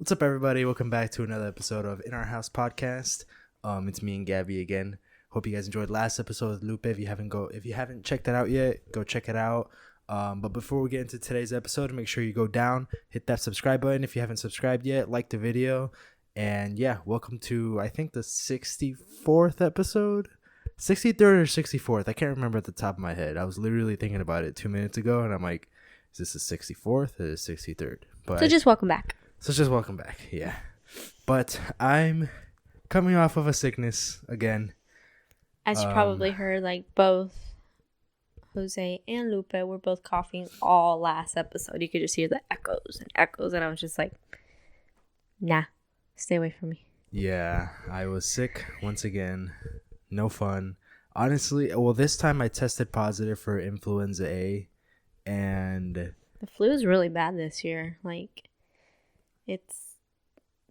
What's up, everybody? Welcome back to another episode of In Our House Podcast. It's me and Gaby again. Hope you guys enjoyed last episode with Lupe. If you haven't checked that out yet, go check it out. But before we get into today's episode, make sure you go down, hit that subscribe button if you haven't subscribed yet, like the video, and yeah, welcome to I think the 64th episode, 63rd or 64th. I can't remember at the top of my head. I was literally thinking about it 2 minutes ago, and I'm like, is this the 64th or the 63rd? But So just welcome back. Yeah. But I'm coming off of a sickness again. As you probably heard, like both Jose and Lupe were both coughing all last episode. You could just hear the echoes, and I was just like, nah, stay away from me. Yeah, I was sick once again. No fun. Honestly, well, this time I tested positive for influenza A, and The flu is really bad this year. Like, it's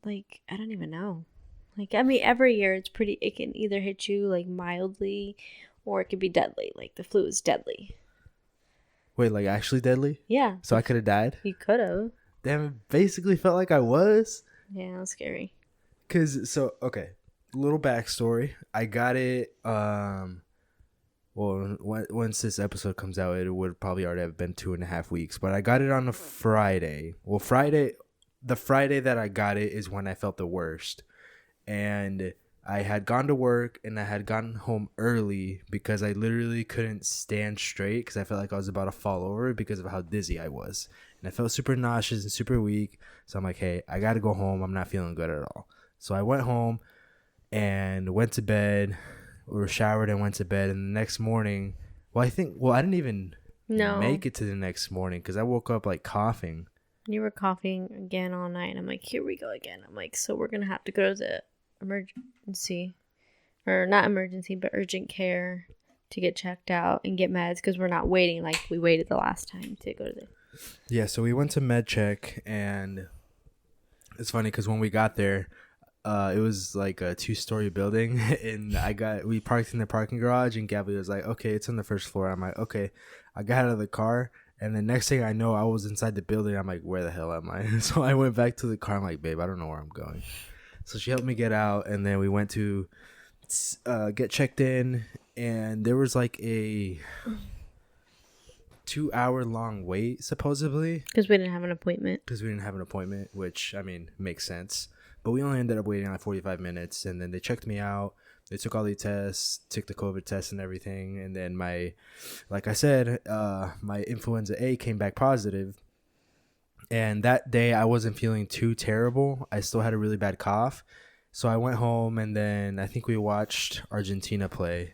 like, I don't even know. Like, I mean, every year it can either hit you like mildly or it could be deadly. Like, the flu is deadly. wait, like actually deadly? Yeah. So I could have died? You could have. Damn, it basically felt like I was. Yeah, that was scary. Okay, little backstory. I got it, well, once this episode comes out, it would probably already have been 2.5 weeks, but I got it on a Friday. Well, the Friday that I got it is when I felt the worst. And I had gone to work and I had gotten home early because I literally couldn't stand straight because I felt like I was about to fall over because of how dizzy I was. And I felt super nauseous and super weak. So I'm like, hey, I got to go home. I'm not feeling good at all. So I went home and went to bed, or showered and went to bed. And the next morning, I didn't even make it to the next morning because I woke up like coughing. You were coughing again all night. And I'm like, here we go again. I'm like, so we're going to have to go to the emergency, or not emergency, but urgent care to get checked out and get meds because we're not waiting like we waited the last time to go to the... Yeah, so we went to med check, and it's funny because when we got there, it was like a 2-story building, and we parked in the parking garage, and Gaby was like, okay, it's on the first floor. I'm like, okay. I got out of the car, and the next thing I know, I was inside the building. I'm like, where the hell am I? So I went back to the car. I'm like, babe, I don't know where I'm going. So she helped me get out, and then we went to get checked in, and there was like a 2-hour-long wait, supposedly. Because we didn't have an appointment. Which, I mean, makes sense. But we only ended up waiting like 45 minutes, and then they checked me out. They took all the tests, took the COVID test and everything, and then like I said, my influenza A came back positive. And that day I wasn't feeling too terrible. I still had a really bad cough. So I went home, and then I think we watched Argentina play.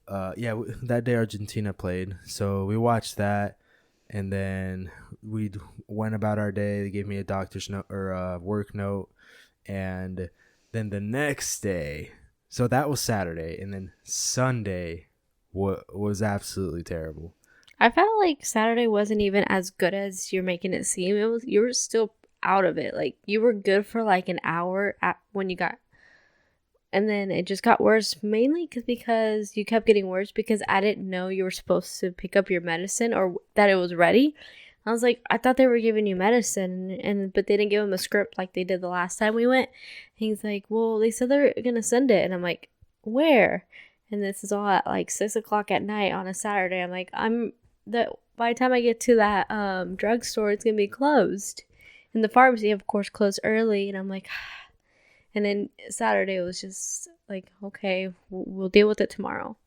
That day Argentina played. So we watched that, and then we went about our day. They gave me a doctor's note or a work note. And then the next day, so that was Saturday, and then Sunday was absolutely terrible. I felt like Saturday wasn't even as good as you're making it seem. You were still out of it. Like, you were good for like an hour when you got, and then it just got worse, mainly because you kept getting worse because I didn't know you were supposed to pick up your medicine or that it was ready. I was like, I thought they were giving you medicine, but they didn't give him a script like they did the last time we went. He's like, well, they said they're gonna send it, and I'm like, where? And this is all at like 6:00 at night on a Saturday. I'm like, by the time I get to that drugstore, it's gonna be closed. And the pharmacy, of course, closed early. And I'm like, and then Saturday was just like, okay, we'll deal with it tomorrow.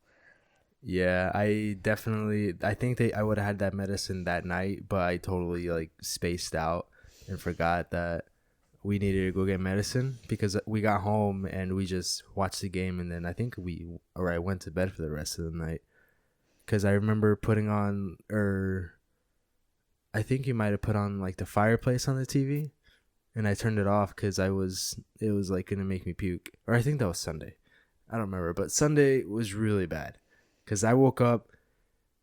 Yeah, I think I would have had that medicine that night, but I totally like spaced out and forgot that we needed to go get medicine because we got home and we just watched the game, and then I went to bed for the rest of the night. Because I remember putting on, or I think you might have put on like the fireplace on the TV, and I turned it off because it was like gonna make me puke. Or I think that was Sunday. I don't remember, but Sunday was really bad because I woke up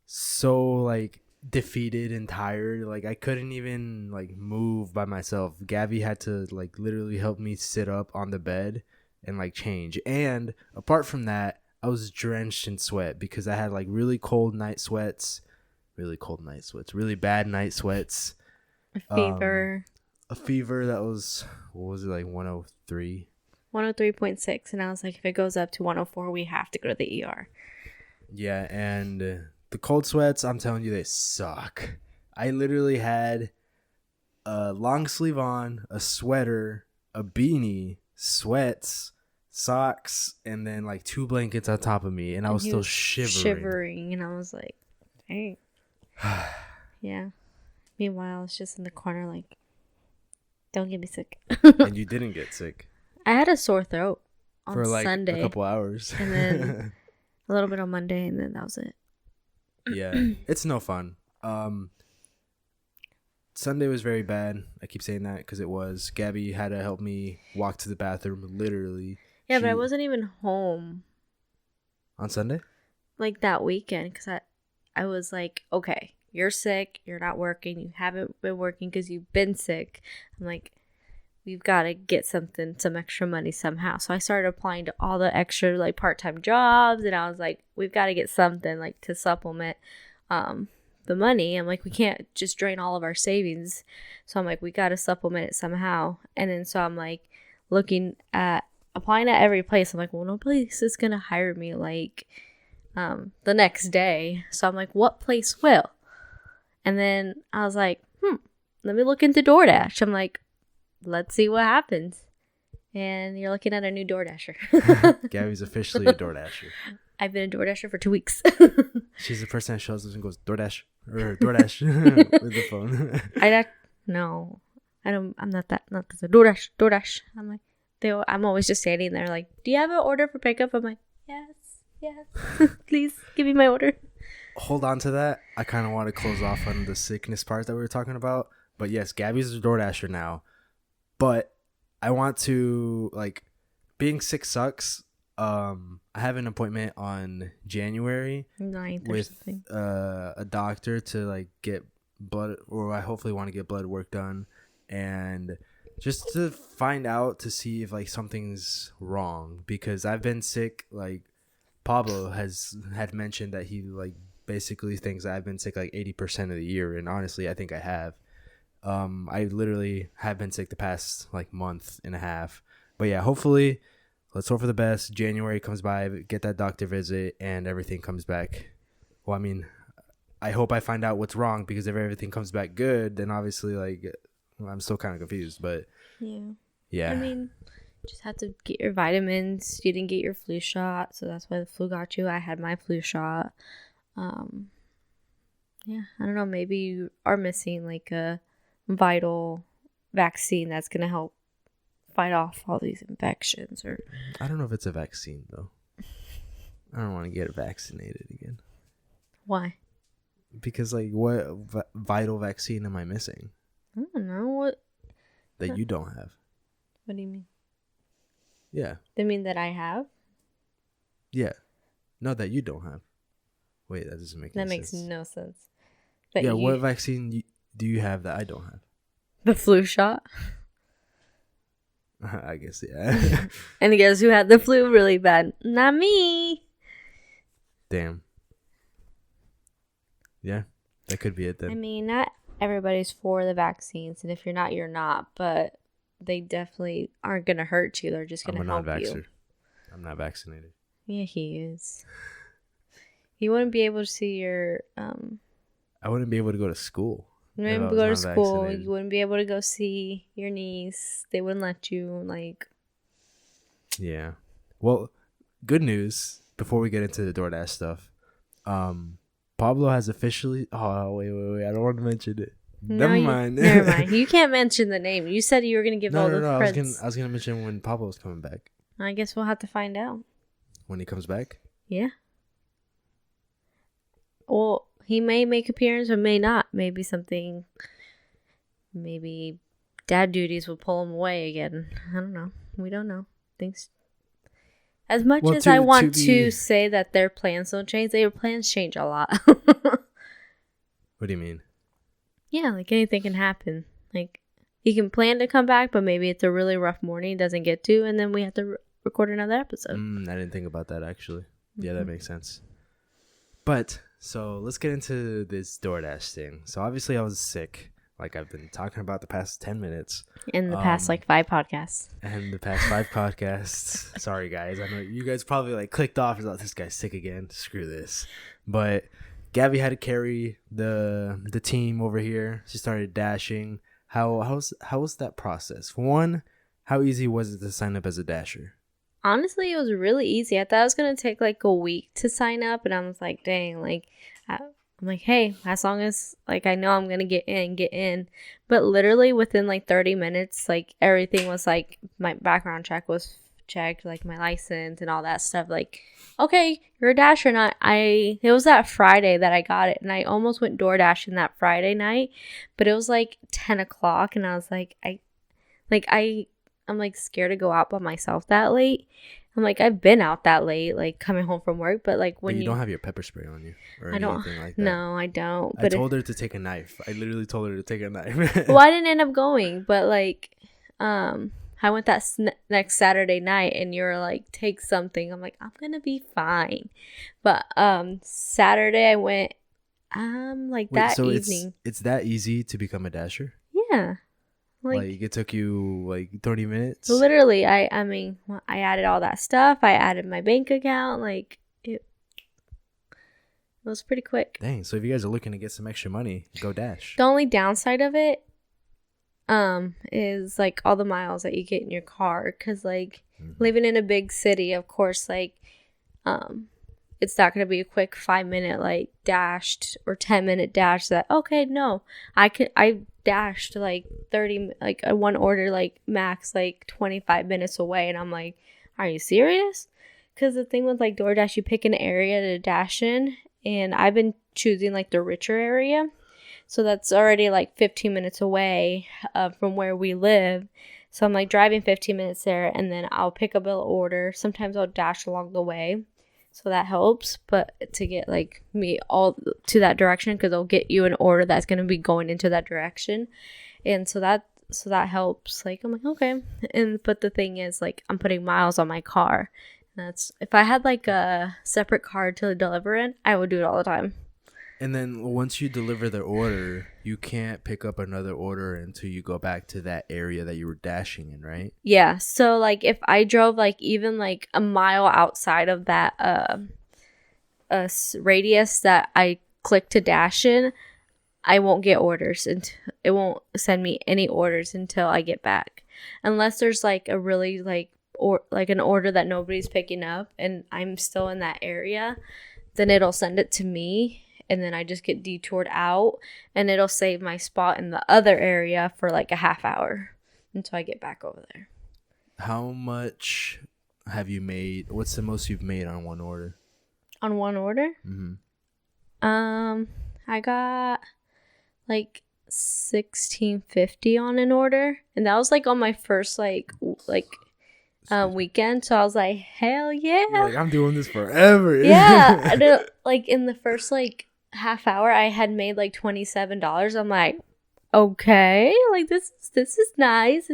so like defeated and tired. Like I couldn't even like move by myself. Gaby had to like literally help me sit up on the bed and like change. And apart from that, I was drenched in sweat because I had like really bad night sweats, Fever. a fever that was, what was it, like 103? 103.6, and I was like, if it goes up to 104, we have to go to the ER. Yeah, and the cold sweats, I'm telling you, they suck. I literally had a long sleeve on, a sweater, a beanie, sweats, socks, and then like 2 blankets on top of me, and I was still shivering. And I was like, dang. Yeah. Meanwhile, I was just in the corner like, don't get me sick. And you didn't get sick. I had a sore throat on for like Sunday. A couple hours. And then a little bit on Monday, and then that was it. Yeah, it's no fun. Sunday was very bad. I keep saying that because it was. Gaby had to help me walk to the bathroom, literally. Yeah, but I wasn't even home. On Sunday? Like that weekend, because I was like, okay, you're sick, you're not working, you haven't been working because you've been sick. I'm like, we've got to get some extra money somehow. So I started applying to all the extra like part-time jobs, and I was like, we've got to get something like to supplement the money. I'm like, we can't just drain all of our savings. So I'm like, we got to supplement it somehow. And then so I'm like looking at applying at every place. I'm like, well, no place is gonna hire me like the next day. So I'm like, what place will? And then I was like, let me look into DoorDash. I'm like, let's see what happens. And you're looking at a new DoorDasher. Gaby's officially a DoorDasher. I've been a DoorDasher for 2 weeks. She's the person that shows up and goes, DoorDash or DoorDash with the phone. No, I don't. I'm not that. Not the DoorDash. I'm like, I'm always just standing there like, do you have an order for pickup? I'm like, yes. Please give me my order. Hold on to that. I kind of want to close off on the sickness part that we were talking about. But yes, Gaby's a DoorDasher now. But I want to, like, being sick sucks. I have an appointment on January 9th with a doctor to like get blood, or I hopefully want to get blood work done, and just to find out to see if like something's wrong, because I've been sick. Like Pablo had mentioned that he like basically thinks I've been sick like 80% of the year, and honestly I think I have. I literally have been sick the past like month and a half. But yeah, hopefully, let's hope for the best. January comes by, get that doctor visit, and everything comes back. Well, I mean, I hope I find out what's wrong, because if everything comes back good, then obviously, like, I'm still kind of confused. But yeah. I mean, just have to get your vitamins. You didn't get your flu shot, so that's why the flu got you. I had my flu shot. Yeah, I don't know. Maybe you are missing like a vital vaccine that's gonna help fight off all these infections. Or I don't know if it's a vaccine though. I don't want to get vaccinated again. Why? Because like, what vital vaccine am I missing? I don't know what that you don't have. What do you mean? Yeah. They mean that I have? Yeah. No, that you don't have. Wait, that doesn't make any sense. That makes no sense. But yeah, what vaccine do you have that I don't have? The flu shot. I guess, yeah. And guess who had the flu really bad? Not me. Damn. Yeah, that could be it then. I mean, not everybody's for the vaccines, and if you're not, you're not. But they definitely aren't going to hurt you. They're just going to help you. I'm not vaccinated. Yeah, he is. You wouldn't be able to see your... I wouldn't be able to go to school. You wouldn't be able to go to school. You wouldn't be able to go see your niece. They wouldn't let you, like... Yeah. Well, good news, before we get into the DoorDash stuff. Pablo has officially... Oh, wait. I don't want to mention it. Never mind. You can't mention the name. You said you were going to give all the credits. I was going to mention when Pablo's coming back. I guess we'll have to find out. When he comes back? Yeah. Well, he may make appearance or may not. Maybe dad duties will pull him away again. I don't know. We don't know. Things. As much as I want to say that their plans don't change, their plans change a lot. What do you mean? Yeah, like anything can happen. Like he can plan to come back, but maybe it's a really rough morning, doesn't get to, and then we have to record another episode. I didn't think about that actually. Yeah, that makes sense. But so let's get into this DoorDash thing. So obviously I was sick like I've been talking about the past 10 minutes. In the past, like 5 podcasts. And the past 5 podcasts. Sorry, guys. I know you guys probably like clicked off. Like, this guy's sick again. Screw this. But Gaby had to carry the team over here. She started dashing. How was that process? One, how easy was it to sign up as a dasher? Honestly, it was really easy. I thought it was going to take like a week to sign up. And I was like, dang, like, I'm like, hey, as long as like I know I'm going to get in. But literally within like 30 minutes, like everything was like, my background check was checked, like my license and all that stuff. Like, okay, you're a dasher. And it was that Friday that I got it. And I almost went door dashing that Friday night. But it was like 10 o'clock. And I was like, I'm like scared to go out by myself that late. I'm like, I've been out that late, like coming home from work, but like when you don't have your pepper spray on you or I don't, anything like that. No, I don't. But I told her to take a knife. I literally told her to take a knife. Well, I didn't end up going, but like, I went that next Saturday night, and you were like, take something. I'm like, I'm gonna be fine. But Saturday I went, like that so evening. It's that easy to become a dasher? Yeah. Like it took you like 30 minutes? Literally, I mean, I added all that stuff. I added my bank account. Like, it was pretty quick. Dang, so if you guys are looking to get some extra money, go dash. The only downside of it is like all the miles that you get in your car. Because like living in a big city, of course, like it's not going to be a quick 5-minute like dashed or 10-minute dash that, okay, no, I dashed like 30, like one order, like max like 25 minutes away. And I'm like, are you serious? Because the thing with like DoorDash, you pick an area to dash in, and I've been choosing like the richer area. So that's already like 15 minutes away from where we live. So I'm like driving 15 minutes there, and then I'll pick up an order. Sometimes I'll dash along the way. So that helps, but to get like me all to that direction, because they'll get you an order that's going to be going into that direction. And so that helps. Like, I'm like, okay. But the thing is, like, I'm putting miles on my car. That's, if I had like a separate card to deliver in, I would do it all the time. And then once you deliver the order, you can't pick up another order until you go back to that area that you were dashing in, right? Yeah. So like if I drove like even like a mile outside of that radius that I clicked to dash in, I won't get orders, and it won't send me any orders until I get back. Unless there's like a really like or like an order that nobody's picking up and I'm still in that area, then it'll send it to me. And then I just get detoured out, and it'll save my spot in the other area for like a half hour until I get back over there. How much have you made? What's the most you've made on one order? On one order? Mm-hmm. I got like $16.50 on an order, and that was like on my first weekend. So I was like, hell yeah! You're like, I'm doing this forever. Yeah, I know, like in the first like half hour I had made like $27. I'm like, okay, like this is nice.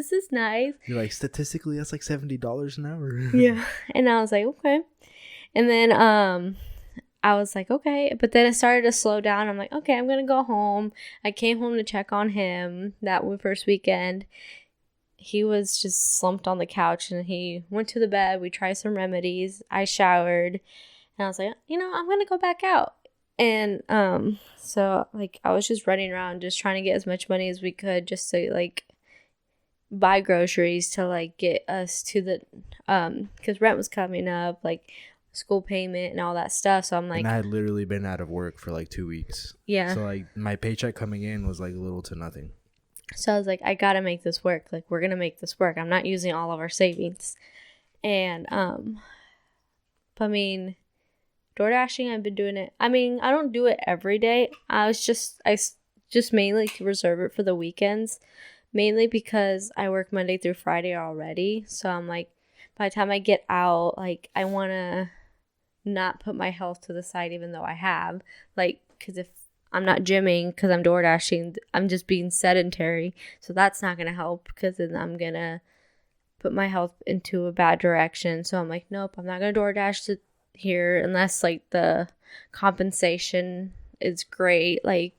You're like, statistically that's like $70 an hour. Yeah. And I was like, okay. And then I was like, okay, but then it started to slow down. I'm like, okay, I'm gonna go home. I came home to check on him that first weekend. He was just slumped on the couch, and he went to the bed. We tried some remedies. I showered, and I was like, I'm gonna go back out. And so like I was just running around just trying to get as much money as we could just to like buy groceries to like get us to the because rent was coming up, like school payment and all that stuff. So I'm like, and I had literally been out of work for like 2 weeks. Yeah. So like my paycheck coming in was like little to nothing. So I was like, I gotta make this work. Like, we're gonna make this work. I'm not using all of our savings. And but I mean, door dashing, I've been doing it. I mean, I don't do it every day. I just mainly reserve it for the weekends, mainly because I work Monday through Friday already. So I'm like, by the time I get out, like, I want to not put my health to the side, even though I have, like, because if I'm not gymming because I'm door dashing, I'm just being sedentary. So that's not going to help, because then I'm going to put my health into a bad direction. So I'm like, nope, I'm not going to door dash to here unless like the compensation is great. Like,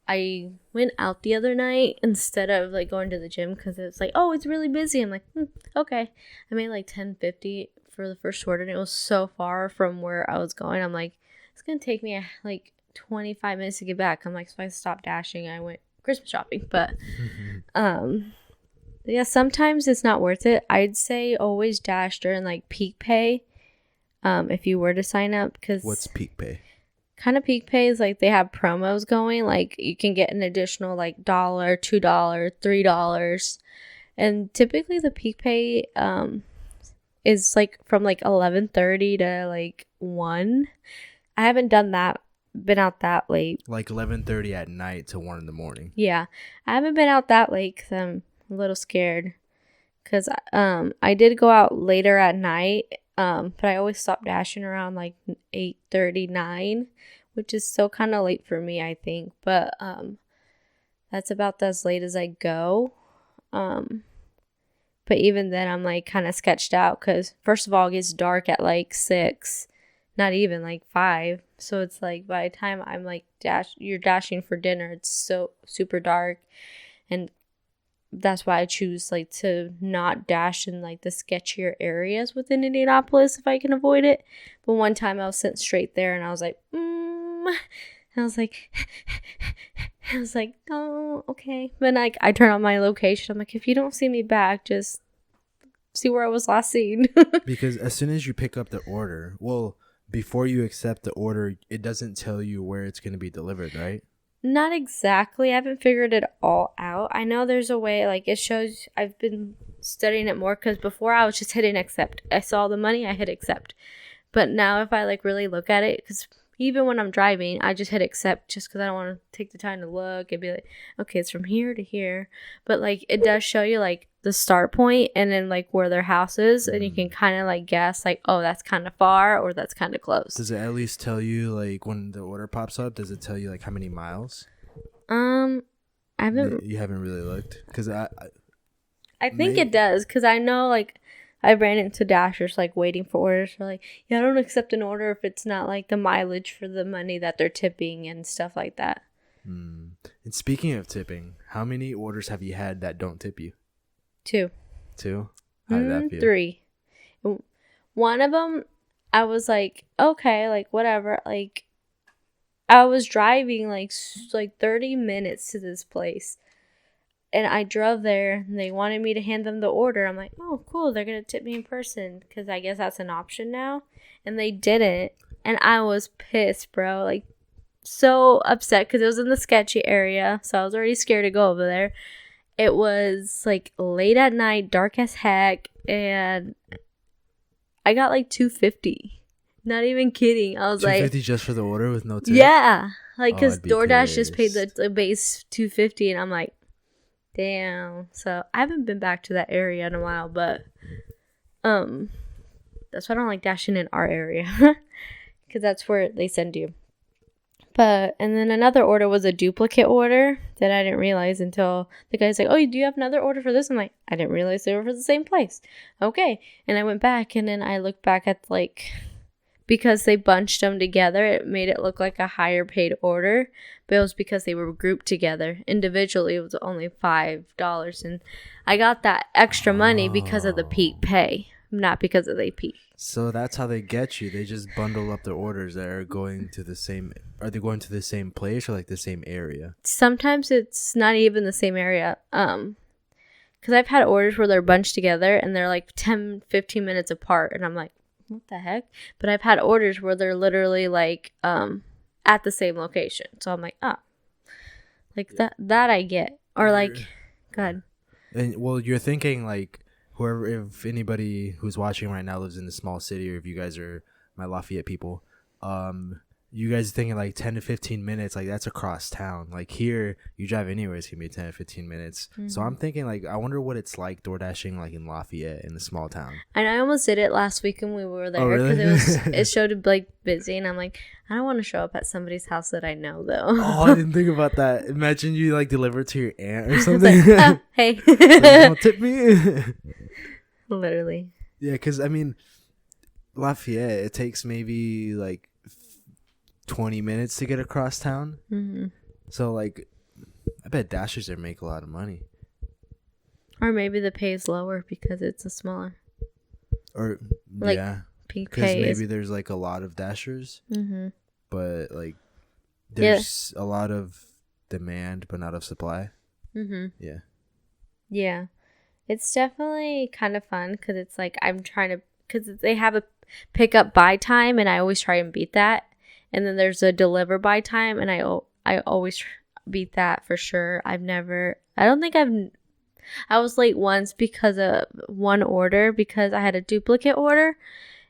I went out the other night instead of like going to the gym because it's like, oh, it's really busy. I'm like, okay. I made like 10.50 for the first order, and it was so far from where I was going. I'm like, it's gonna take me like 25 minutes to get back. I'm like, so I stopped dashing. I went Christmas shopping, but yeah, sometimes it's not worth it. I'd say always dash during like peak pay, if you were to sign up, because what's peak pay? Kind of peak pay is like they have promos going, like you can get an additional like $1, $2, $3, and typically the peak pay is like from like 11:30 to like 1. I haven't been out that late. Like 11:30 at night to 1 in the morning. Yeah, I haven't been out that late because I'm a little scared, because I did go out later at night, but I always stop dashing around like 8:30, 9, which is still kind of late for me, I think. But that's about as late as I go. But even then, I'm like kind of sketched out because first of all, it gets dark at like 6, not even like 5. So it's like by the time I'm like you're dashing for dinner, it's so super dark, and that's why I choose like to not dash in like the sketchier areas within Indianapolis if I can avoid it. But one time I was sent straight there, and I was like, and I was like, oh, okay. But like I turn on my location. I'm like, if you don't see me back, just see where I was last seen. Because as soon as you pick up the order, well, before you accept the order, it doesn't tell you where it's going to be delivered, right? Not exactly. I haven't figured it all out. I know there's a way, like it shows. I've been studying it more because before I was just hitting accept. I saw the money, I hit accept. But now if I like really look at it, because even when I'm driving, I just hit accept just because I don't want to take the time to look and be like, okay, it's from here to here. But like it does show you like the start point and then like where their house is, and you can kind of like guess like, oh, that's kind of far or that's kind of close. Does it at least tell you like when the order pops up? Does it tell you like how many miles? I haven't. You haven't really looked, because I think it does, because I know like I ran into dashers like waiting for orders. They're like, yeah, I don't accept an order if it's not like the mileage for the money that they're tipping and stuff like that. And speaking of tipping, how many orders have you had that don't tip you? 2. How did that feel? 3. One of them, I was like, okay, like whatever. Like I was driving like 30 minutes to this place. And I drove there, and they wanted me to hand them the order. I'm like, oh, cool. They're going to tip me in person, because I guess that's an option now. And they didn't. And I was pissed, bro. Like, so upset, because it was in the sketchy area. So I was already scared to go over there. It was, like, late at night, dark as heck. And I got, like, $2.50. Not even kidding. I was like, $2.50 just for the order with no tip? Yeah. Like, because DoorDash pissed. just paid the base $2.50. And I'm like, damn. So I haven't been back to that area in a while, but that's why I don't like dashing in our area, because that's where they send you. And then another order was a duplicate order that I didn't realize until the guy's like, oh, do you have another order for this? I'm like, I didn't realize they were for the same place. Okay. And I went back, and then I looked back at like, because they bunched them together, it made it look like a higher paid order, but it was because they were grouped together. Individually, it was only $5, and I got that extra money because of the peak pay, not because of the peak. So that's how they get you. They just bundle up the orders that are going to the same. Are they going to the same place or like the same area? Sometimes it's not even the same area. Because I've had orders where they're bunched together and they're like 10, 15 minutes apart, and I'm like, what the heck? But I've had orders where they're literally like at the same location. So I'm like, like that I get. Or like, God. And well, you're thinking like whoever, if anybody who's watching right now lives in a small city, or if you guys are my Lafayette people, you guys are thinking like 10 to 15 minutes, like that's across town. Like here, you drive anywhere, it's gonna be 10 to 15 minutes. Mm-hmm. So I'm thinking like, I wonder what it's like door dashing like in Lafayette, in a small town. And I almost did it last week when we were there. Oh, really? Because it showed like busy, and I'm like, I don't want to show up at somebody's house that I know though. Oh, I didn't think about that. Imagine you like deliver it to your aunt or something. Like, hey, don't tip me. Literally. Yeah, because I mean, Lafayette, it takes maybe like 20 minutes to get across town. Mm-hmm. So like I bet Dashers there make a lot of money. Or maybe the pay is lower because it's a smaller. Or Like, yeah, peak because pay maybe is. there's like a lot of Dashers, Mm-hmm. but like there's a lot of demand but not of supply. Mm-hmm. Yeah. Yeah. It's definitely kind of fun because it's like I'm trying to, because they have a pick up by time and I always try and beat that. And then there's a deliver by time and I always beat that for sure. I don't think I was late once because of one order because I had a duplicate order.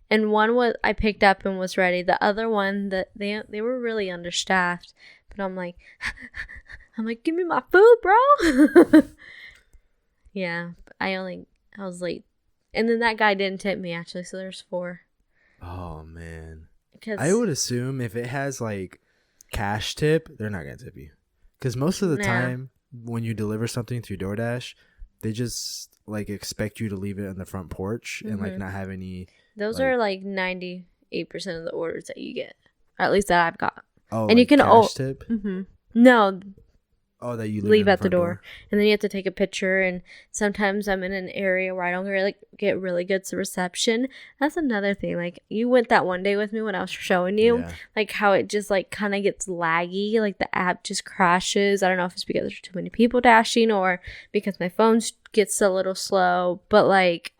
And one was I picked up and was ready. The other one that they were really understaffed. But I'm like, give me my food, bro. Yeah, I was late, and then that guy didn't tip me actually. So there's 4. Oh man. Because I would assume if it has like cash tip, they're not gonna tip you. Because most of the time when you deliver something through DoorDash, they just like expect you to leave it on the front porch and like not have any. Those like, are like 98% of the orders that you get, or at least that I've got. Oh, and like you can cash tip. No. Oh, that you leave in at the door. door. And then you have to take a picture, and sometimes I'm in an area where I don't really get really good reception. That's another thing. Like you went that one day with me when I was showing you like how it just like kind of gets laggy, like the app just crashes. I don't know if it's because there's too many people dashing or because my phone gets a little slow, but like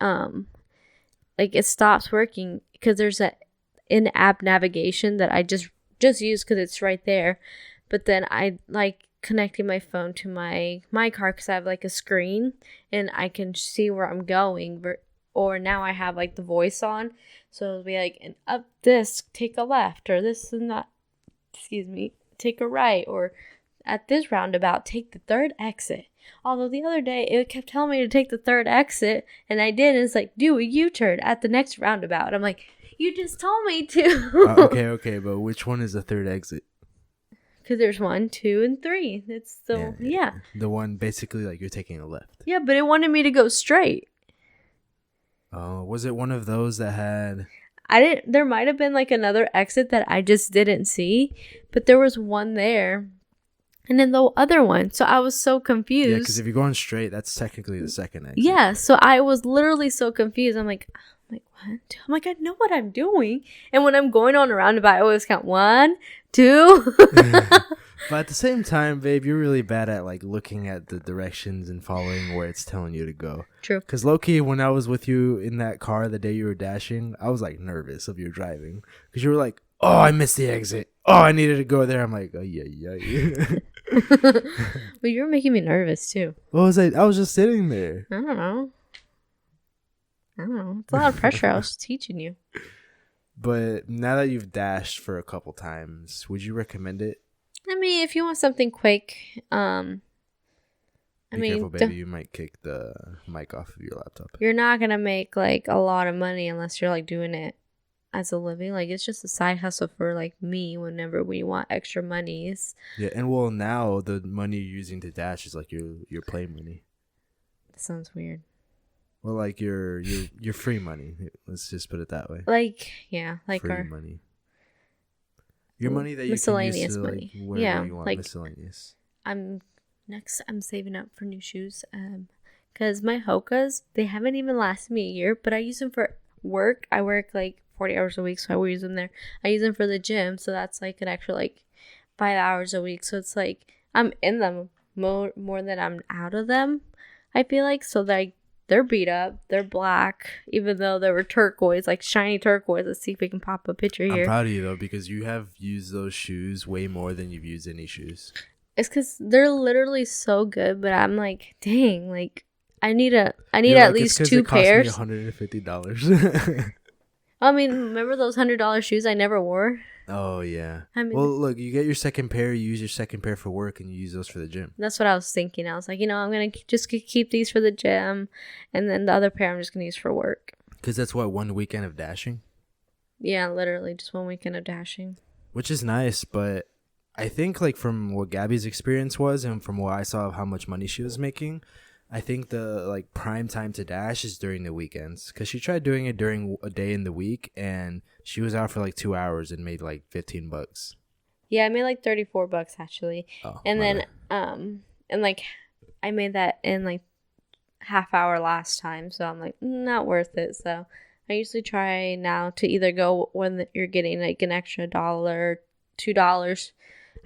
it stops working because there's a in-app navigation that I just use because it's right there. But then I like connecting my phone to my car because I have like a screen and I can see where I'm going. Or now I have like the voice on, so it'll be like, and up this, take a left, or this and that. Excuse me, take a right, or at this roundabout, take the 3rd exit. Although the other day it kept telling me to take the 3rd exit, and I did. And it's like, do a U-turn at the next roundabout. I'm like, you just told me to. Okay, but which one is the 3rd exit? Because there's 1, 2, and 3. It's so yeah. The one basically like you're taking a left. Yeah, but it wanted me to go straight. Oh, was it one of those that had? There might have been like another exit that I just didn't see, but there was one there, and then the other one. So I was so confused. Yeah, because if you're going straight, that's technically the 2nd exit. Yeah, so I was literally so confused. I'm like, what? I'm like, I know what I'm doing. And when I'm going on a roundabout, I always count 1, 2. But at the same time, babe, you're really bad at like looking at the directions and following where it's telling you to go. True. Because low-key, when I was with you in that car the day you were dashing, I was like nervous of your driving. Because you were like, oh, I missed the exit. Oh, I needed to go there. I'm like, oh, yeah. Well, you were making me nervous too. What was I? I was just sitting there. I don't know. It's a lot of pressure. I was teaching you. But now that you've dashed for a couple times, would you recommend it? I mean, if you want something quick, Be careful, baby. You might kick the mic off of your laptop. You're not gonna make like a lot of money unless you're like doing it as a living. Like it's just a side hustle for like me whenever we want extra monies. Yeah, and well, now the money you're using to dash is like your play money. That sounds weird. Well, like your free money. Let's just put it that way. Like like free our money. Your money that you miscellaneous can use to, money. Like, wherever you want, like miscellaneous. I'm saving up for new shoes. Because my Hokas, they haven't even lasted me a year, but I use them for work. I work like 40 hours a week, so I will use them there. I use them for the gym, so that's like an extra like 5 hours a week. So it's like I'm in them more than I'm out of them, I feel like. So like they're beat up, they're black, even though they were turquoise, like shiny turquoise. Let's see if we can pop a picture here. I'm proud of you though, because you have used those shoes way more than you've used any shoes. It's because they're literally so good, but I'm like, dang, like I need at least 2 pairs. It cost me $150. I mean, remember those $100 shoes I never wore? Oh yeah. I mean, well, look, you get your second pair, you use your second pair for work, and you use those for the gym. That's what I was thinking. I was like, I'm gonna just keep these for the gym, and then the other pair I'm just gonna use for work. Because that's what, 1 weekend of dashing. Yeah, literally just 1 weekend of dashing. Which is nice, but I think like from what Gabby's experience was, and from what I saw of how much money she was making, I think the like prime time to dash is during the weekends, because she tried doing it during a day in the week and she was out for like 2 hours and made like $15. Yeah, I made like $34 actually. Oh, and then and like I made that in like half hour last time, so I'm like, not worth it. So I usually try now to either go when you're getting like an extra $1, $2.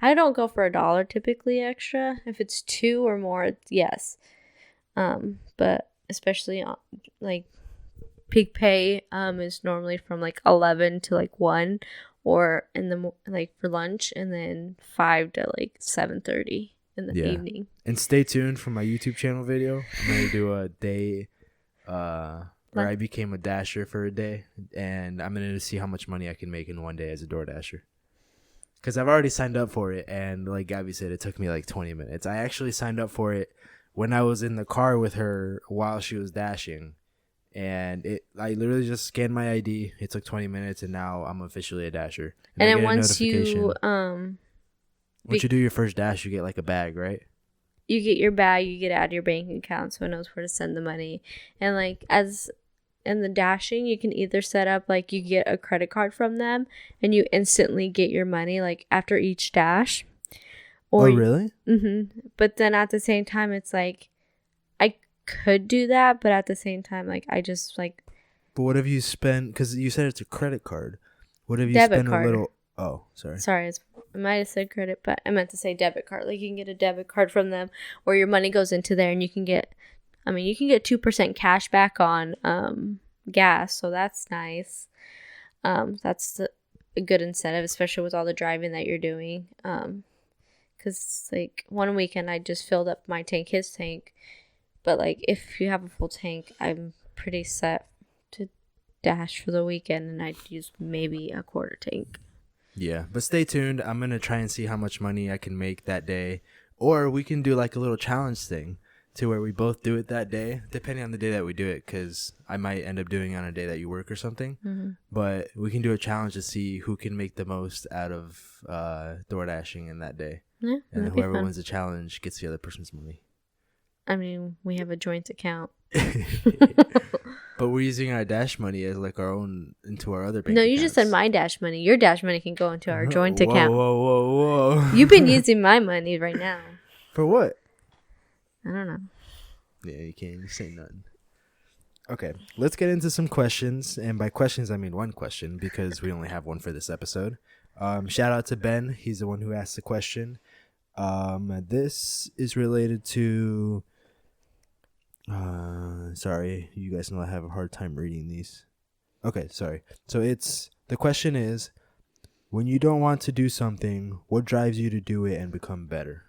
I don't go for $1 typically extra. If it's 2 or more, yes. But especially like peak pay is normally from like 11 to like 1, or in the like for lunch, and then 5 to like 7:30 in the evening. And stay tuned for my YouTube channel video. I'm gonna do a day where I became a dasher for a day, and I'm gonna see how much money I can make in one day as a door dasher. Because I've already signed up for it, and like Gaby said, it took me like 20 minutes. I actually signed up for it when I was in the car with her while she was dashing, and I literally just scanned my ID. It took 20 minutes, and now I'm officially a dasher. And then once you once you do your first dash, you get like a bag, right? You get your bag, you get out of your bank account, so it knows where to send the money. And like as in the dashing, you can either set up like you get a credit card from them and you instantly get your money like after each dash. Or really? But then at the same time, it's like I could do that, but at the same time, like I just like. But what if you spend? Because you said it's a credit card. What if you debit spend card. a little? Oh, sorry. Sorry, I might have said credit, but I meant to say debit card. Like you can get a debit card from them, where your money goes into there, and you can get 2% cash back on gas, so that's nice. That's a good incentive, especially with all the driving that you're doing. Because like one weekend I just filled up my tank, his tank, but like if you have a full tank, I'm pretty set to dash for the weekend, and I'd use maybe a quarter tank. Yeah, but stay tuned. I'm going to try and see how much money I can make that day. Or we can do like a little challenge thing to where we both do it that day, depending on the day that we do it, because I might end up doing it on a day that you work or something. But we can do a challenge to see who can make the most out of door dashing in that day. Yeah, and whoever wins the challenge gets the other person's money. I mean, we have a joint account. But we're using our dash money as like our own into our other bank No, accounts. you just said my dash money. Your dash money can go into our joint account. Whoa. You've been using my money right now. For what? I don't know. Yeah, you can't say nothing. Okay, let's get into some questions. And by questions, I mean one question, because we only have one for this episode. Shout out to Ben. He's the one who asked the question. This is related to... sorry, you guys know I have a hard time reading these. Okay, sorry. So the question is, when you don't want to do something, what drives you to do it and become better?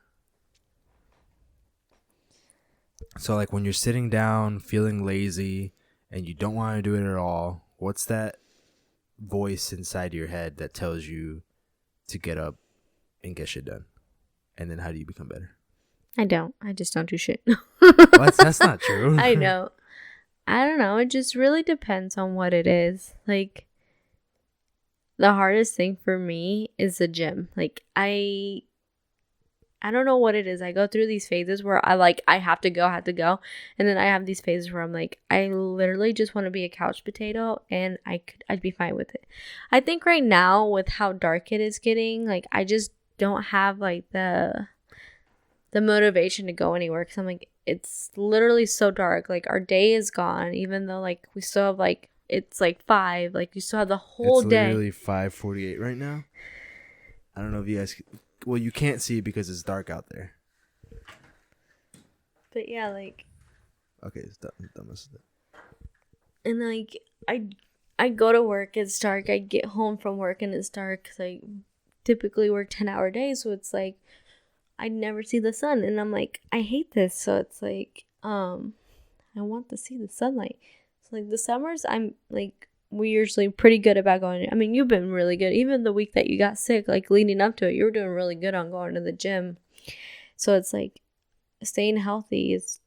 So like when you're sitting down feeling lazy and you don't want to do it at all, what's that voice inside your head that tells you to get up and get shit done? And then how do you become better? I don't. I just don't do shit. What? That's not true. I know. I don't know. It just really depends on what it is. Like, the hardest thing for me is the gym. Like, I don't know what it is. I go through these phases where I have to go. And then I have these phases where I'm like, I literally just want to be a couch potato, and I'd be fine with it. I think right now with how dark it is getting, like, I just don't have like the motivation to go anywhere, because I'm like, it's literally so dark. Like, our day is gone, even though like we still have like, it's like 5, like you still have the whole day. It's literally 5:48 right now. I don't know if you guys, well, you can't see because it's dark out there. But yeah, like, okay, it's done. and like I go to work, it's dark. I get home from work and it's dark, because I typically work 10-hour days, so it's like I never see the sun, and I'm like, I hate this. So it's like I want to see the sunlight. So like the summers, I'm like, we're usually pretty good about going. I mean, you've been really good. Even the week that you got sick, like leading up to it, you were doing really good on going to the gym. So it's like staying healthy is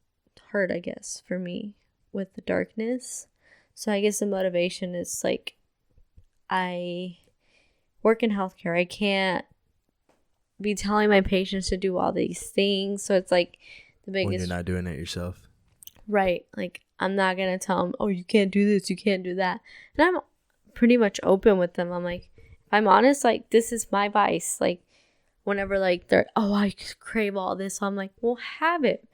hard, I guess, for me with the darkness. So I guess the motivation is like, I work in healthcare. I can't be telling my patients to do all these things. So it's like the biggest... When you're not doing it yourself. Right. Like, I'm not going to tell them, oh, you can't do this, you can't do that. And I'm pretty much open with them. I'm like, if I'm honest, like, this is my vice. Like, whenever like they're, oh, I crave all this, so I'm like, well, have it.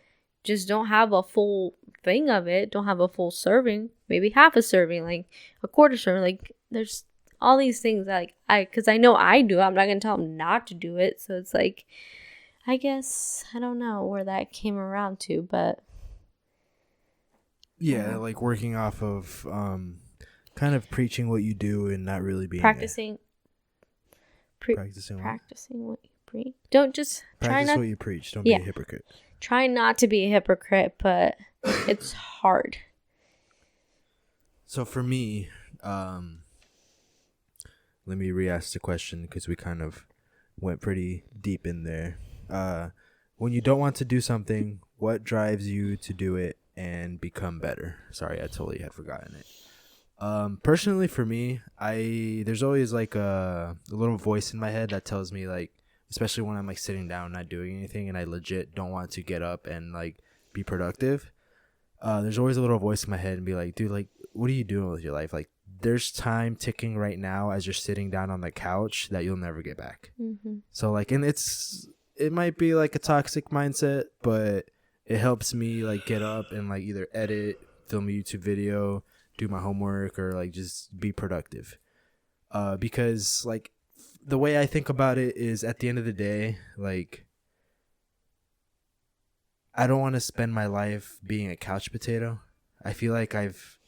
Just don't have a full thing of it. Don't have a full serving. Maybe half a serving, like a quarter serving. Like there's all these things that, like, because I know I do. I'm not gonna tell them not to do it. So it's like, I guess I don't know where that came around to, but yeah, like working off of kind of preaching what you do and not really being practicing practicing what you preach. Don't just practice try not. what you preach. Don't be a hypocrite. Try not to be a hypocrite, but it's hard. So for me, let me re-ask the question because we kind of went pretty deep in there. When you don't want to do something, what drives you to do it and become better? Sorry, I totally had forgotten it. Personally for me, there's always like a little voice in my head that tells me, like, especially when I'm like sitting down not doing anything and I legit don't want to get up and like be productive. There's always a little voice in my head and be like, dude, like, what are you doing with your life? Like, there's time ticking right now as you're sitting down on the couch that you'll never get back. Mm-hmm. So like, and it might be like a toxic mindset, but it helps me like get up and like either edit, film a YouTube video, do my homework, or like just be productive. Because like the way I think about it is, at the end of the day, like, I don't want to spend my life being a couch potato. I feel like I've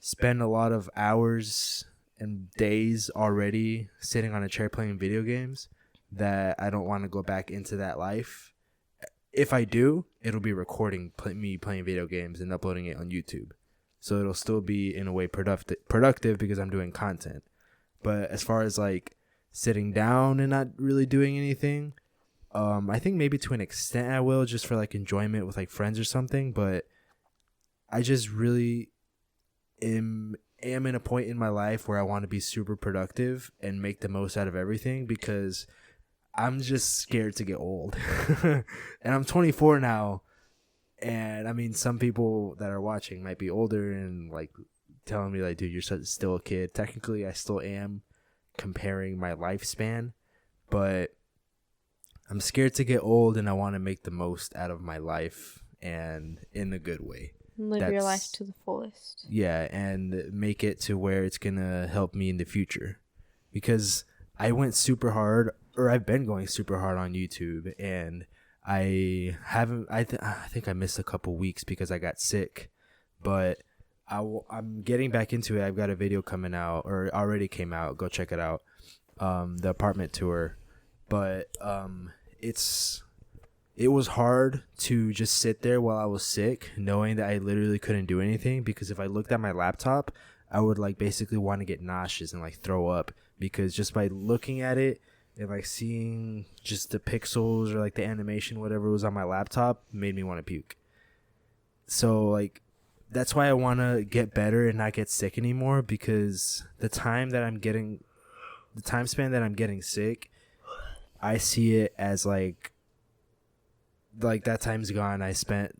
spent a lot of hours and days already sitting on a chair playing video games that I don't want to go back into that life. If I do, it'll be recording me playing video games and uploading it on YouTube. So it'll still be in a way productive because I'm doing content. But as far as like sitting down and not really doing anything, I think maybe to an extent I will, just for like enjoyment with like friends or something. But I just really am in a point in my life where I want to be super productive and make the most out of everything, because I'm just scared to get old. And I'm 24 now. And I mean, some people that are watching might be older and like telling me like, dude, you're still a kid. Technically, I still am, comparing my lifespan, but I'm scared to get old and I want to make the most out of my life, and in a good way. Live your life to the fullest. Yeah, and make it to where it's going to help me in the future. Because I went super hard, or I've been going super hard on YouTube, and I think I missed a couple weeks because I got sick, but I'm getting back into it. I've got a video coming out, or already came out. Go check it out. The apartment tour. But it was hard to just sit there while I was sick, knowing that I literally couldn't do anything, because if I looked at my laptop, I would like basically want to get nauseous and like throw up, because just by looking at it and like seeing just the pixels or like the animation, whatever was on my laptop, made me want to puke. So like, that's why I want to get better and not get sick anymore, because the time span that I'm getting sick, I see it as like that time's gone. I spent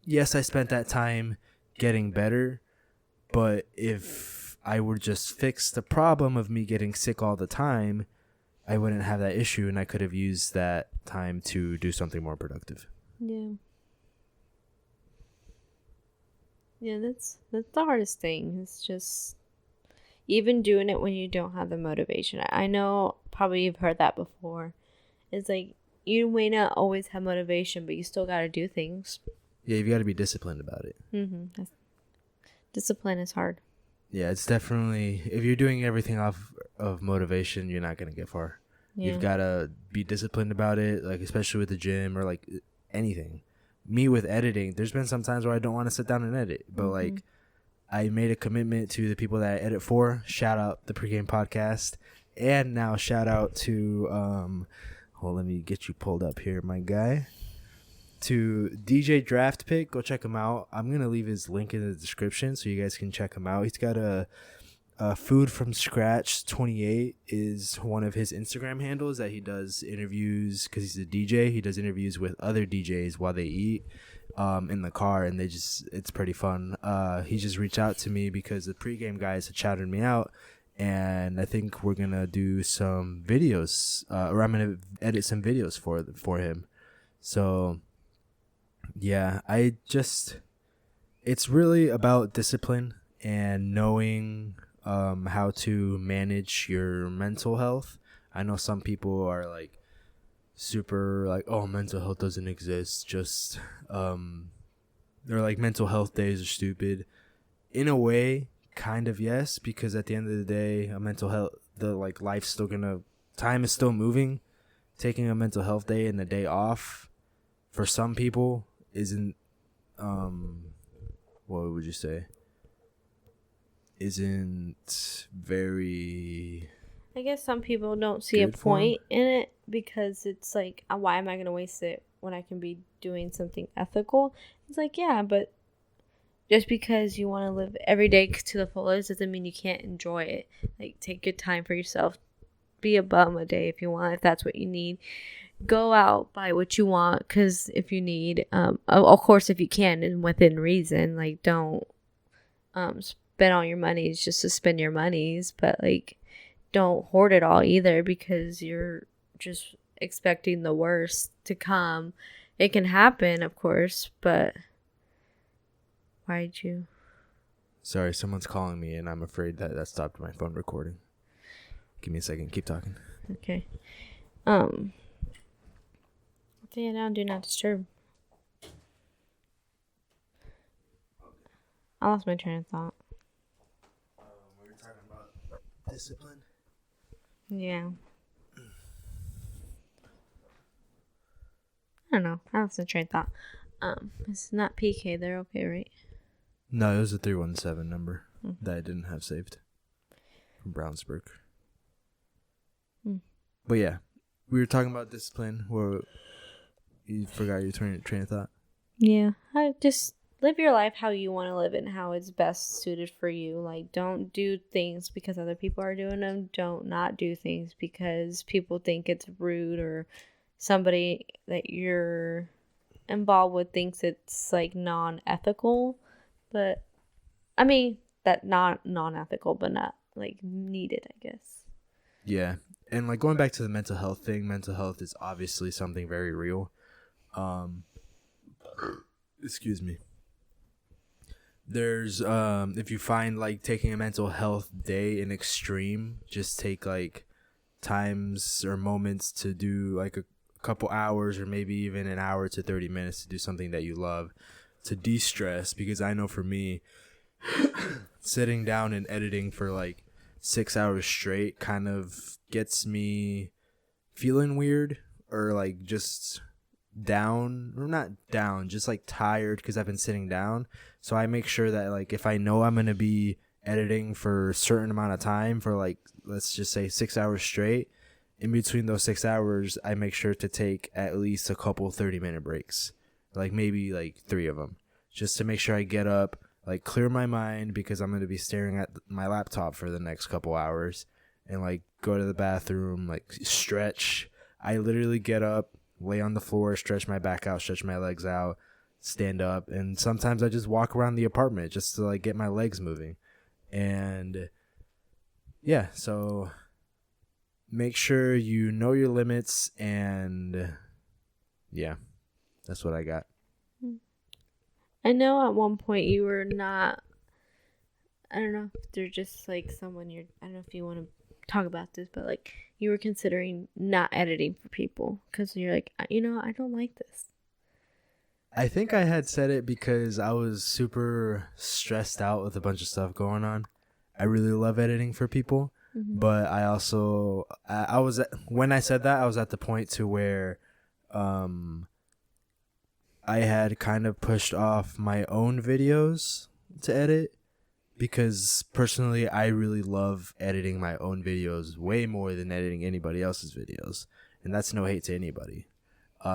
that time getting better, but if I would just fix the problem of me getting sick all the time, I wouldn't have that issue, and I could have used that time to do something more productive. Yeah. Yeah, that's the hardest thing. It's just even doing it when you don't have the motivation. I know probably you've heard that before. It's like, you may not always have motivation, but you still got to do things. Yeah, you've got to be disciplined about it. Mm-hmm. Discipline is hard. Yeah, it's definitely, if you're doing everything off of motivation, you're not going to get far. Yeah. You've got to be disciplined about it, like especially with the gym or like anything. Me with editing, there's been some times where I don't want to sit down and edit, but like I made a commitment to the people that I edit for. Shout out the Pregame Podcast, and now shout out to well, let me get you pulled up here, my guy. To DJ Draft Pick, go check him out. I'm gonna leave his link in the description so you guys can check him out. He's got a Food from Scratch 28 is one of his Instagram handles that he does interviews, because he's a DJ. He does interviews with other DJs while they eat in the car, and it's pretty fun. He just reached out to me because the Pregame guys had shouted me out, and I think we're gonna do some videos, or I'm gonna edit some videos for him. So yeah, it's really about discipline and knowing how to manage your mental health. I know some people are like super like, oh, mental health doesn't exist. Just they're like, mental health days are stupid. In a way, kind of yes, because at the end of the day, a mental health, the like life's still gonna, time is still moving. Taking a mental health day and a day off for some people isn't what would you say? Isn't very I guess some people don't see a good for 'em. point in it because it's like, why am I going to waste it when I can be doing something ethical? It's like, yeah, but just because you want to live every day to the fullest doesn't mean you can't enjoy it. Like, take good time for yourself. Be a bum a day if you want, if that's what you need. Go out, buy what you want, because if you need, of course, if you can and within reason, like, don't spend all your monies just to spend your monies, but like, don't hoard it all either because you're just expecting the worst to come. It can happen, of course, but why'd you? Sorry, someone's calling me, and I'm afraid that stopped my phone recording. Give me a second. Keep talking. Okay. Take it down. Do not disturb. I lost my train of thought. We were talking about discipline. Yeah. I don't know. I lost my train of thought. It's not PK. They're okay, right? No, it was a 317 number that I didn't have saved from Brownsburg. But yeah, we were talking about discipline. Where you forgot your train of thought. Yeah. I just live your life how you want to live it and how it's best suited for you. Like, don't do things because other people are doing them. Don't not do things because people think it's rude or somebody that you're involved with thinks it's like non-ethical. But I mean, that not non-ethical, but not like needed, I guess. Yeah, and like going back to the mental health thing, mental health is obviously something very real. Excuse me. There's if you find like taking a mental health day an extreme, just take like times or moments to do like a couple hours or maybe even an hour to 30 minutes to do something that you love to de-stress, because I know for me sitting down and editing for like 6 hours straight kind of gets me feeling weird, or like just down, or not down, just like tired because I've been sitting down. So I make sure that like if I know I'm going to be editing for a certain amount of time, for like let's just say 6 hours straight, in between those 6 hours I make sure to take at least a couple 30-minute breaks, like maybe like 3 of them, just to make sure I get up, like clear my mind, because I'm going to be staring at my laptop for the next couple hours, and like go to the bathroom, like stretch. I literally get up, lay on the floor, stretch my back out, stretch my legs out, stand up, and sometimes I just walk around the apartment just to like get my legs moving. And yeah, so make sure you know your limits, and yeah, that's what I got. I know at one point you were not, I don't know if they're just like someone I don't know if you want to talk about this, but like you were considering not editing for people because you're like, I don't like this. I think I had said it because I was super stressed out with a bunch of stuff going on. I really love editing for people, but I also I was when I said that, I was at the point to where I had kind of pushed off my own videos to edit, because personally I really love editing my own videos way more than editing anybody else's videos, and that's no hate to anybody.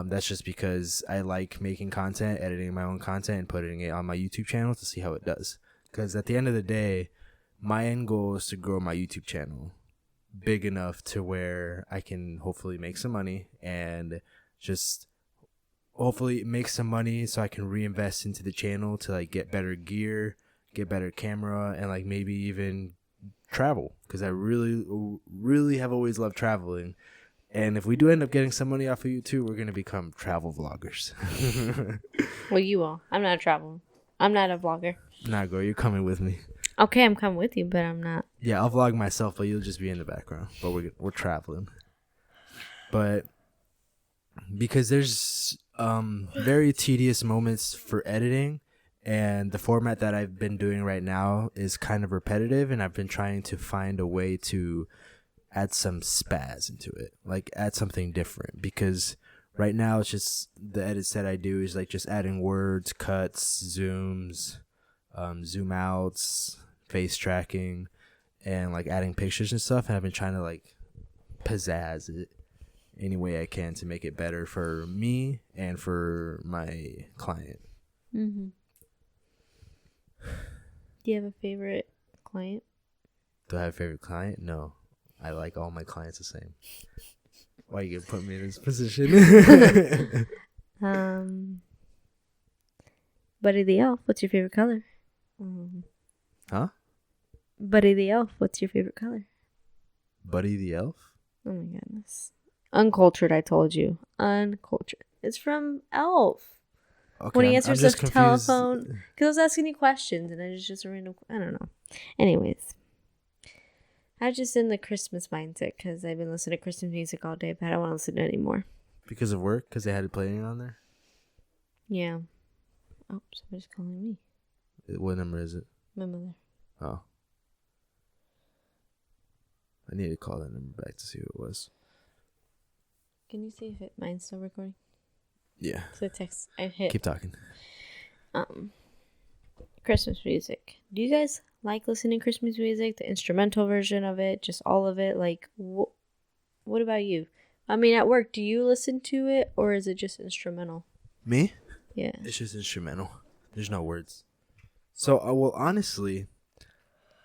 That's just because I like making content, editing my own content, and putting it on my YouTube channel to see how it does. Because at the end of the day, my end goal is to grow my YouTube channel big enough to where I can hopefully make some money, and just hopefully make some money so I can reinvest into the channel to like get better gear, get better camera, and like maybe even travel, because I really, really have always loved traveling. And if we do end up getting some money off of you too, we're gonna become travel vloggers. Well, you will. I'm not a traveler. I'm not a vlogger. Nah, girl, you're coming with me. Okay, I'm coming with you, but I'm not. Yeah, I'll vlog myself, but you'll just be in the background. But we're traveling. But because there's very tedious moments for editing, and the format that I've been doing right now is kind of repetitive, and I've been trying to find a way to add some spaz into it, like add something different, because right now it's just the edits that I do is like just adding words, cuts, zooms, zoom outs, face tracking, and like adding pictures and stuff, and I've been trying to like pizzazz it any way I can to make it better for me and for my client. Mm-hmm. Do you have a favorite client? Do I have a favorite client? No. I like all my clients the same. Why you gonna put me in this position? Buddy the Elf, what's your favorite color? Huh? Buddy the Elf, what's your favorite color? Buddy the Elf? Oh my goodness. Uncultured, I told you. Uncultured. It's from Elf. Okay, when he I'm answers just the confused. telephone. Because I was asking you questions and I just a random. I don't know. Anyways. I was just in the Christmas mindset because I've been listening to Christmas music all day, but I don't want to listen to it anymore. Because of work? Because they had it playing on there? Yeah. Oh, somebody's calling me. What number is it? My mother. Oh. I need to call that number back to see who it was. Can you see if mine's still recording? Yeah. So text. I hit. Keep talking. Christmas music. Do you guys like listening to Christmas music? The instrumental version of it? Just all of it? Like, what about you? I mean, at work, do you listen to it or is it just instrumental? Me? Yeah. It's just instrumental. There's no words. So, well, honestly,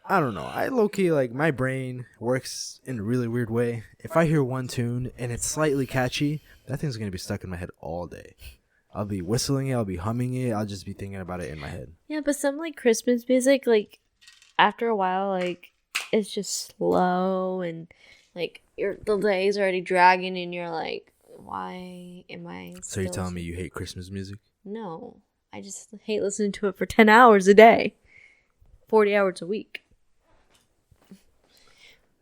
I don't know. I low-key, like, my brain works in a really weird way. If I hear one tune and it's slightly catchy, that thing's going to be stuck in my head all day. I'll be whistling it. I'll be humming it. I'll just be thinking about it in my head. Yeah, but some, like, Christmas music, like, after a while, like, it's just slow and, like, the day's already dragging and you're like, why am I So you're telling me you hate Christmas music? No. I just hate listening to it for 10 hours a day. 40 hours a week.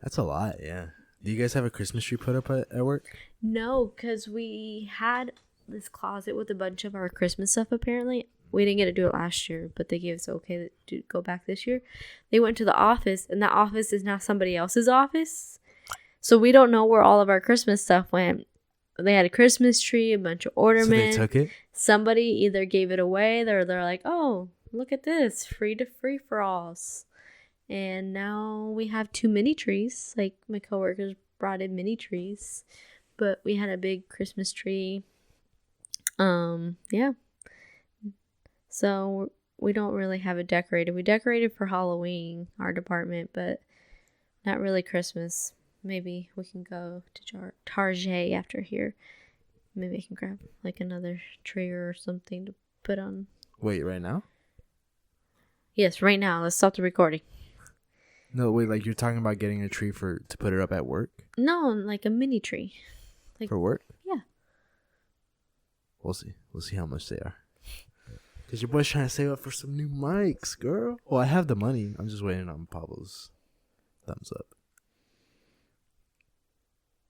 That's a lot, yeah. Do you guys have a Christmas tree put up at work? No, because we had this closet with a bunch of our Christmas stuff, apparently. We didn't get to do it last year, but they gave us okay to go back this year. They went to the office, and that office is now somebody else's office. So we don't know where all of our Christmas stuff went. They had a Christmas tree, a bunch of ornaments. So they took it? Somebody either gave it away, or they're like, oh, look at this, free for alls. And now we have 2 mini trees. Like, my coworkers brought in mini trees. But we had a big Christmas tree. Yeah. So we don't really have it decorated. We decorated for Halloween, our department, but not really Christmas. Maybe we can go to Target after here. Maybe I can grab like another tree or something to put on. Wait, right now? Yes, right now. Let's stop the recording. No, wait, like you're talking about getting a tree to put it up at work? No, like a mini tree. Like, for work? Yeah. We'll see. We'll see how much they are. Because your boy's trying to save up for some new mics, girl. Well, I have the money. I'm just waiting on Pablo's thumbs up.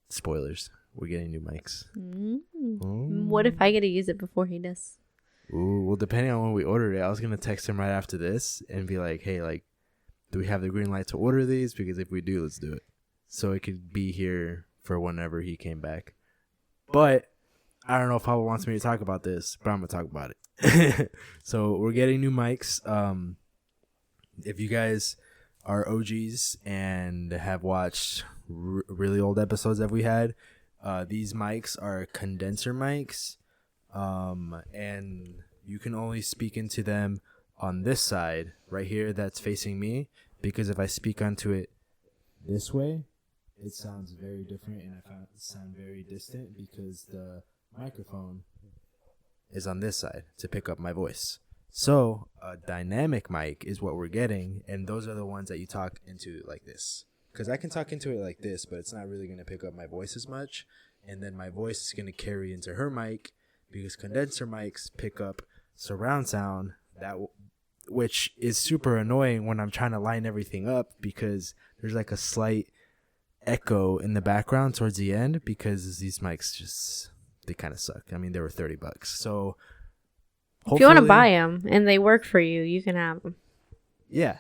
Spoilers. We're getting new mics. What if I get to use it before he does? Ooh, well, depending on when we ordered it, I was going to text him right after this and be like, hey, like, do we have the green light to order these? Because if we do, let's do it. So it could be here for whenever he came back. But I don't know if Pablo wants me to talk about this, but I'm going to talk about it. So we're getting new mics. If you guys are OGs and have watched really old episodes that we had, these mics are condenser mics. And you can only speak into them on this side right here that's facing me, because if I speak onto it this way, it sounds very different and I sound very distant because the microphone is on this side to pick up my voice. So a dynamic mic is what we're getting, and those are the ones that you talk into like this. Because I can talk into it like this, but it's not really going to pick up my voice as much. And then my voice is going to carry into her mic because condenser mics pick up surround sound, which is super annoying when I'm trying to line everything up because there's like a slight echo in the background towards the end because these mics they kind of suck. I mean, they were $30. So if you want to buy them and they work for you, you can have them. Yeah.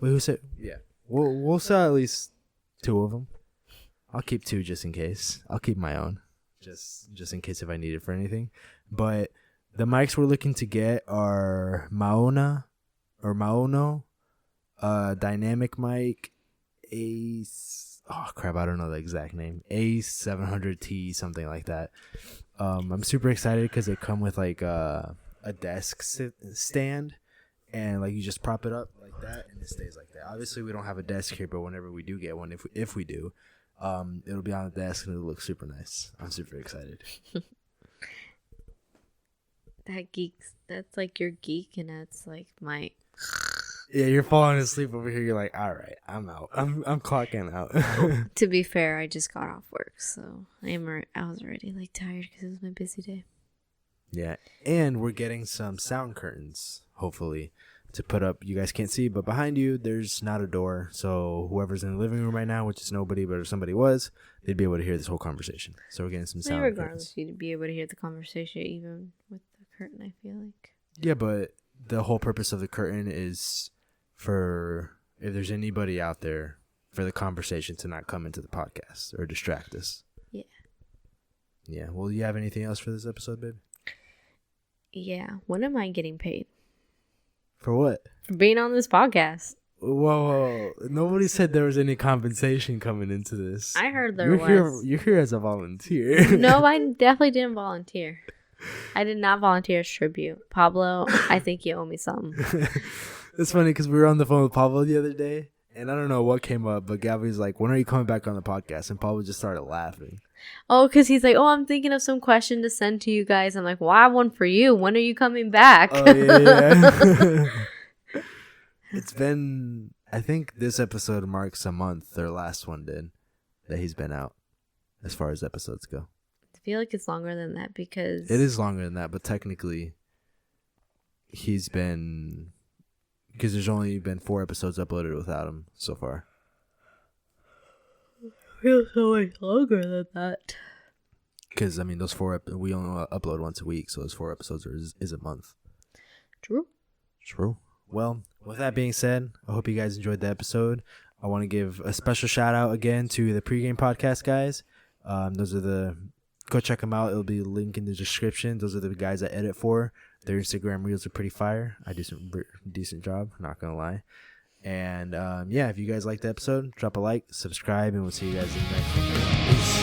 Wait, who said? Yeah. We'll sell at least 2 of them. I'll keep 2 just in case. I'll keep my own just in case if I need it for anything. But the mics we're looking to get are Maono, dynamic mic, I don't know the exact name. A700T, something like that. I'm super excited because they come with like a desk stand, and like you just prop it up like that, and it stays like that. Obviously, we don't have a desk here, but whenever we do get one, if we do, it'll be on the desk and it'll look super nice. I'm super excited. That's like your geek, and that's like my. Yeah, you're falling asleep over here. You're like, all right, I'm out. I'm clocking out. To be fair, I just got off work, so I was already like tired because it was my busy day. Yeah, and we're getting some sound curtains, hopefully, to put up. You guys can't see, but behind you, there's not a door, so whoever's in the living room right now, which is nobody, but if somebody was, they'd be able to hear this whole conversation. So we're getting some sound regardless, curtains. you'd be able to hear the conversation even with the curtain, I feel like. Yeah, but the whole purpose of the curtain is for if there's anybody out there for the conversation to not come into the podcast or distract us. Yeah. Yeah. Well, you have anything else for this episode, babe? Yeah. When am I getting paid? For what? For being on this podcast. Whoa. Nobody said there was any compensation coming into this. I heard there was. You're here as a volunteer. No, I definitely didn't volunteer. I did not volunteer as tribute. Pablo, I think you owe me something. It's funny because we were on the phone with Pablo the other day, and I don't know what came up, but Gaby's like, when are you coming back on the podcast? And Pablo just started laughing. Oh, because he's like, I'm thinking of some question to send to you guys. I'm like, well, I have one for you. When are you coming back? Oh, yeah. It's been, I think this episode marks a month, their last one did, that he's been out, as far as episodes go. I feel like it's longer than that because... It is longer than that, but technically, he's been... Because there's only been 4 episodes uploaded without him so far. It feels so much longer than that. Because, I mean, those 4... we only upload once a week, so those 4 episodes is a month. True. Well, with that being said, I hope you guys enjoyed the episode. I want to give a special shout out again to the pregame podcast guys. Those are go check them out. It'll be a link in the description. Those are the guys I edit for. Their Instagram reels are pretty fire. I do some decent job, not gonna lie. And yeah, if you guys liked the episode, drop a like, subscribe, and we'll see you guys in the next one. Peace.